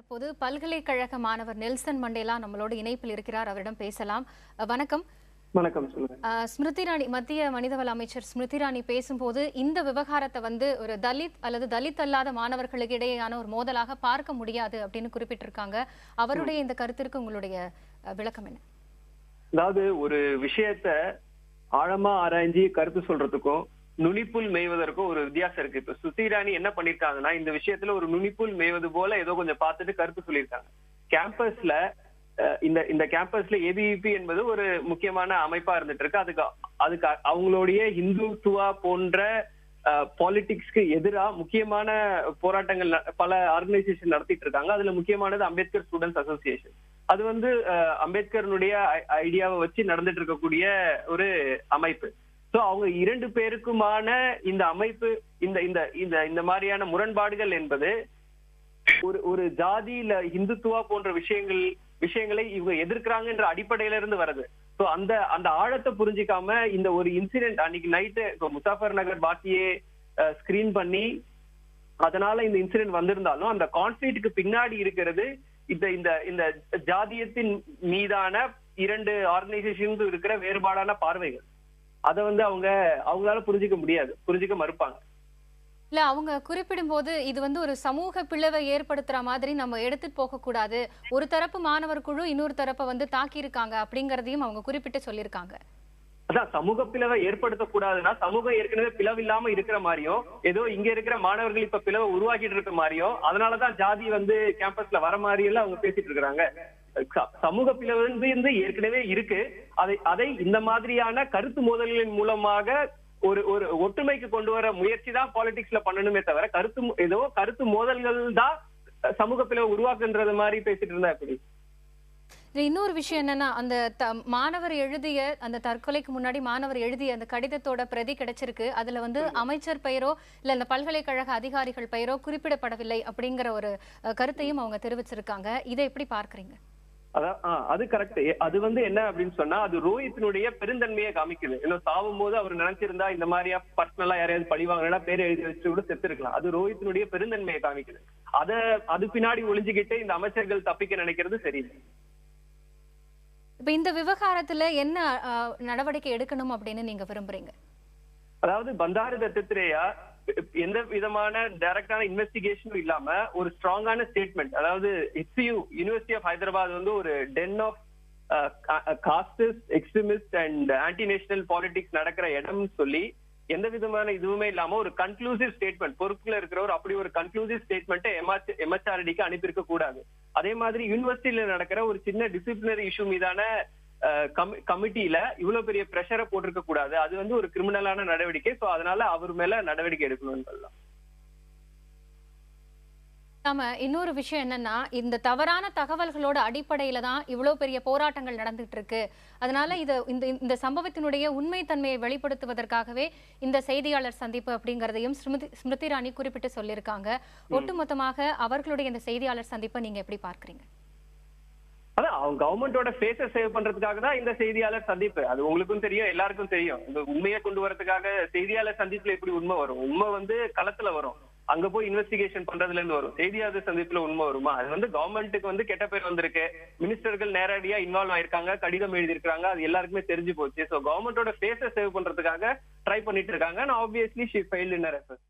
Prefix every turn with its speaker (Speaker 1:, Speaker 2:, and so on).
Speaker 1: தற்போது பல்கலைக்கழக மாணவர் நெல்சன் மண்டேலா நம்மளோட இணைப்பில் இருக்கிறார். அவரிடம் பேசலாம். வணக்கம்.
Speaker 2: வணக்கம். சொல்லுங்க.
Speaker 1: ஸ்மிருதி இரானி, மத்திய மனிதவள அமைச்சர் ஸ்மிருதி இரானி பேசும்போது இந்த விவகாரத்தை ஒரு தலித் அல்லது தலித் அல்லாத மாணவர்களுக்கு இடையேயான ஒரு மோதலாக பார்க்க முடியாது அப்படின்னு குறிப்பிட்டிருக்காங்க. அவருடைய இந்த கருத்திற்கு உங்களுடைய விளக்கம் என்ன?
Speaker 2: அதாவது ஒரு விஷயத்த ஆழமா ஆராய்ஞ்சி கருத்து சொல்றதுக்கும் நுனிப்புல் மேய்வதற்கும் ஒரு வித்தியாசம் இருக்கு. இப்ப ஸ்மிருதி இரானி என்ன பண்ணிருக்காங்கன்னா, இந்த விஷயத்துல ஒரு நுனிப்புல் மேய்வது போல ஏதோ கொஞ்சம் பார்த்துட்டு கருத்து சொல்லியிருக்காங்க. கேம்பஸ்ல இந்த கேம்பஸ்ல ஏபிவிபி என்பது ஒரு முக்கியமான அமைப்பா இருந்துட்டு இருக்கு. அதுக்கு அவங்களுடைய இந்துத்துவா போன்ற பாலிடிக்ஸ்க்கு எதிரா முக்கியமான போராட்டங்கள் பல ஆர்கனைசேஷன் நடத்திட்டு இருக்காங்க. அதுல முக்கியமானது அம்பேத்கர் ஸ்டூடெண்ட்ஸ் அசோசியேஷன். அது அம்பேத்கருடைய ஐடியாவை வச்சு நடந்துட்டு இருக்கக்கூடிய ஒரு அமைப்பு. சோ அவங்க இரண்டு பேருக்குமான இந்த அமைப்பு இந்த மாதிரியான முரண்பாடுகள் என்பது ஒரு ஜாதியில இந்துத்துவா போன்ற விஷயங்களை இவங்க எதிர்க்கிறாங்கன்ற அடிப்படையில இருந்து வருது. சோ அந்த ஆழத்தை புரிஞ்சிக்காம இந்த ஒரு இன்சிடென்ட் அன்னைக்கு நைட்டு முசாஃபர் நகர் பாக்கியே ஸ்கிரீன் பண்ணி அதனால இந்த இன்சிடென்ட் வந்திருந்தாலும் அந்த கான்ஃபிளிக்ட்க்கு பின்னாடி இருக்கிறது இந்த ஜாதியத்தின் மீதான இரண்டு ஆர்கனைசேஷனுக்கு இருக்கிற வேறுபாடான பார்வைகள். அதை அவங்களால புரிஞ்சிக்க மறுப்பாங்க.
Speaker 1: இல்ல, அவங்க குறிப்பிடும் போது இது ஒரு சமூக பிளவை ஏற்படுத்துற மாதிரி நம்ம எடுத்துட்டு போக கூடாது. ஒரு தரப்பு மாணவர் குழு இன்னொரு தரப்பை தாக்கி இருக்காங்க அப்படிங்கறதையும் அவங்க குறிப்பிட்டு சொல்லியிருக்காங்க.
Speaker 2: அதான் சமூக பிளவை ஏற்படுத்தக்கூடாதுன்னா சமூகம் ஏற்கனவே பிளவு இல்லாம இருக்கிற மாதிரியும் ஏதோ இங்க இருக்கிற மாணவர்கள் இப்ப பிளவை உருவாக்கிட்டு இருக்க மாதிரியும் அதனாலதான் ஜாதி கேம்பஸ்ல வர மாதிரி எல்லாம் அவங்க பேசிட்டு இருக்கிறாங்க. சமூக பிளவு ஏற்கனவே இருக்கு. அதை இந்த மாதிரியான கருத்து மோதல்களின் மூலமாக ஒரு ஒற்றுமைக்கு கொண்டு வர முயற்சி தான் பாலிடிக்ஸ்ல பண்ணணுமே தவிர கருத்து மோதல்கள் தான் சமூக பிளவு உருவாக்குன்றது மாதிரி பேசிட்டு இருந்தா எப்படி?
Speaker 1: இன்னொரு விஷயம் என்னன்னா, அந்த மாணவர் எழுதிய அந்த தற்கொலைக்கு முன்னாடி மாணவர் எழுதிய அந்த கடிதத்தோட பிரதி கிடைச்சிருக்கு. அதுல அமைச்சர் பெயரோ இல்ல அந்த பல்கலைக்கழக அதிகாரிகள் பெயரோ குறிப்பிடப்படவில்லை அப்படிங்கிற ஒரு கருத்தையும் அவங்க தெரிவிச்சிருக்காங்க. இதை எப்படி பார்க்கறீங்க?
Speaker 2: அது கரெக்ட். அது என்ன அப்படின்னு சொன்னா, அது ரோஹித்தினுடைய பெருந்தன்மையை காமிக்குது. இன்னும் சாவும் போது அவர் நினைச்சிருந்தா இந்த மாதிரியா பர்சனலா யாரையாவது பழிவாங்கன்னா பேர் எழுதி வச்சு கூட செத்து இருக்கலாம். அது ரோஹித்தினுடைய பெருந்தன்மையை காமிக்குது. அது பின்னாடி ஒளிஞ்சுக்கிட்டு இந்த அமைச்சர்கள் தப்பிக்க நினைக்கிறது சரியில்லை.
Speaker 1: இப்ப இந்த விவகாரத்துல என்ன நடவடிக்கை எடுக்கணும் அப்படின்னு நீங்க விரும்புறீங்க?
Speaker 2: அதாவது பந்தாரு தத்தாத்ரேயா எந்த விதமான டைரக்டான இன்வெஸ்டிகேஷனும் இல்லாம ஒரு ஸ்ட்ராங்கான ஸ்டேட்மெண்ட், அதாவது HCU யூனிவர்சிட்டி ஆஃப் ஹைதராபாத் ஒரு den of casteist extremist and anti national politics நடக்கிற இடம்னு சொல்லி எந்த விதமான இதுவுமே இல்லாம ஒரு கன்க்ளூசிவ் ஸ்டேட்மெண்ட், பொறுப்புல இருக்கிறவர் அப்படி ஒரு கன்க்ளூசிவ் ஸ்டேட்மெண்ட் MHRDக்கு அனுப்பியிருக்க கூடாது. அதே மாதிரி யூனிவர்சிட்டியில நடக்கிற ஒரு சின்ன டிசிப்ளினரி இஷ்யூ மீதான கமிட்டியில இவ்வளவு பெரிய பிரஷரை போட்டிருக்க கூடாது. அது ஒரு கிரிமினலான நடவடிக்கை. சோ அதனால அவர் மேல நடவடிக்கை எடுக்கணும்னு சொல்லலாம்.
Speaker 1: இன்னொரு விஷயம் என்னன்னா, இந்த தவறான தகவல்களோட அடிப்படையில தான் இவ்வளவு பெரிய போராட்டங்கள் நடந்துட்டு இருக்கு. அதனால இந்த சம்பவத்தினுடைய உண்மை தன்மையை வெளிப்படுத்துவதற்காகவே இந்த செய்தியாளர் சந்திப்பு அப்படிங்கறதையும் ஸ்மிருதி இரானி குறிப்பிட்டு சொல்லியிருக்காங்க. ஒட்டுமொத்தமாக அவர்களுடைய இந்த செய்தியாளர் சந்திப்பை நீங்க எப்படி பார்க்கறீங்க?
Speaker 2: அதான் அவங்க கவர்மெண்டோட ஃபேஸை சேவ் பண்றதுக்காக தான் இந்த செய்தியாளர் சந்திப்பு. அது உங்களுக்கும் தெரியும், எல்லாருக்கும் தெரியும். இந்த உண்மையை கொண்டு வரதுக்காக செய்தியாளர் சந்திப்புல எப்படி உண்மை வரும்? உண்மை களத்துல வரும். அங்க போய் இன்வெஸ்டிகேஷன் பண்றதுல இருந்து வரும். செய்தியாளர் சந்திப்புல உண்மை வருமா? அது கவர்மெண்ட்டுக்கு கெட்ட பேர் வந்திருக்கு. மினிஸ்டர்கள் நேரடியா இன்வால்வ் ஆயிருக்காங்க, கடிதம் எழுதியிருக்காங்க. அது எல்லாருக்குமே தெரிஞ்சு போச்சு. சோ கவர்மெண்டோட ஃபேஸை சேவ் பண்றதுக்காக ட்ரை பண்ணிட்டு இருக்காங்க. Obviously she failed in her efforts.